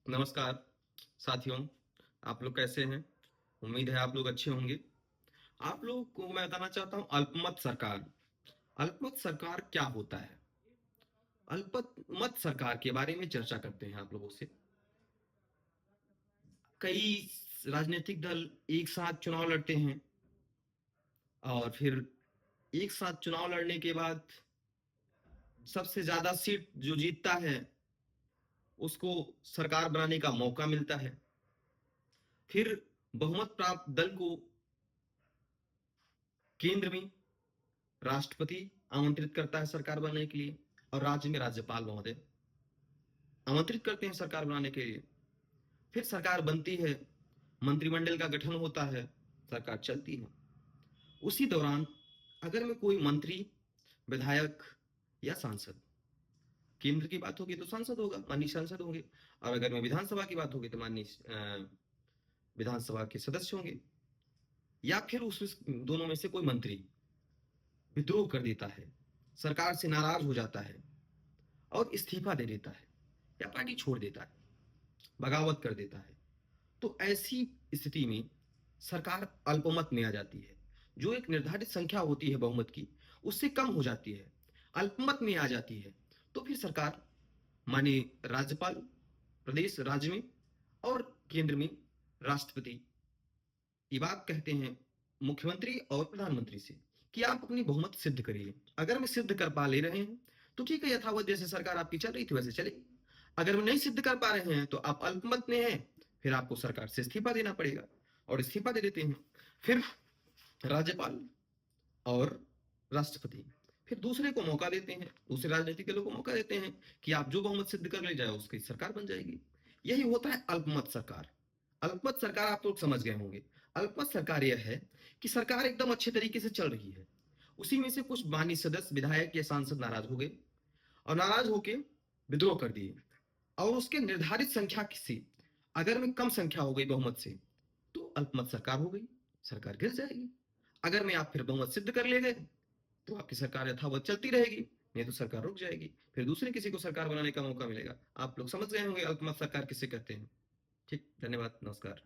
नमस्कार साथियों, आप लोग कैसे हैं? उम्मीद है आप लोग अच्छे होंगे। आप लोगों को मैं बताना चाहता हूँ अल्पमत सरकार। अल्पमत सरकार क्या होता है? अल्पमत सरकार के बारे में चर्चा करते हैं आप लोगों से। कई राजनीतिक दल एक साथ चुनाव लड़ते हैं और फिर एक साथ चुनाव लड़ने के बाद सबसे ज्यादा सीट जो जीतता है उसको सरकार बनाने का मौका मिलता है। फिर बहुमत प्राप्त दल को केंद्र में राष्ट्रपति आमंत्रित करता है सरकार बनाने के लिए और राज्य में राज्यपाल महोदय आमंत्रित करते हैं सरकार बनाने के लिए। फिर सरकार बनती है, मंत्रिमंडल का गठन होता है, सरकार चलती है। उसी दौरान अगर मैं कोई मंत्री, विधायक या सांसद, केंद्र की बात होगी तो सांसद होगा, माननीय सांसद होंगे। और अगर मैं विधानसभा की बात होगी तो माननीय विधानसभा के सदस्य होंगे। या फिर उस दोनों में से कोई मंत्री विद्रोह कर देता है, सरकार से नाराज हो जाता है और इस्तीफा दे देता है या पार्टी छोड़ देता है, बगावत कर देता है, तो ऐसी स्थिति में सरकार अल्पमत में आ जाती है। जो एक निर्धारित संख्या होती है बहुमत की, उससे कम हो जाती है, अल्पमत में आ जाती है। तो फिर सरकार माने राज्यपाल प्रदेश राज्य में और केंद्र में राष्ट्रपति ये बात कहते हैं मुख्यमंत्री और प्रधानमंत्री से कि आप अपनी बहुमत सिद्ध करिए। अगर मैं सिद्ध कर पा ले रहे हैं तो ठीक है, यथावत जैसे सरकार आपकी चल रही थी वैसे चलेगी। अगर वो नहीं सिद्ध कर पा रहे हैं तो आप अल्पमत में हैं, फिर आपको सरकार से इस्तीफा देना पड़ेगा और इस्तीफा दे देते हैं। फिर राज्यपाल और राष्ट्रपति फिर दूसरे को मौका देते हैं, दूसरे राजनीतिक दलों को मौका देते हैं कि आप जो बहुमत सिद्ध कर ले जाए उसकी सरकार बन जाएगी। यही होता है अल्पमत सरकार। अल्पमत सरकार आप लोग समझ गए होंगे। अल्पमत सरकार यह है कि सरकार एकदम अच्छे तरीके से चल रही है, उसी में से कुछ माननीय सदस्य, विधायक या सांसद नाराज हो गए और नाराज होके विद्रोह कर दिए और उसके निर्धारित संख्या से अगर में कम संख्या हो गई बहुमत से तो अल्पमत सरकार हो गई, सरकार गिर जाएगी। अगर में आप फिर बहुमत सिद्ध कर ले गए तो आपकी सरकार यथावत चलती रहेगी, नहीं तो सरकार रुक जाएगी, फिर दूसरे किसी को सरकार बनाने का मौका मिलेगा। आप लोग समझ गए होंगे अल्पमत सरकार किसे कहते हैं। ठीक, धन्यवाद, नमस्कार।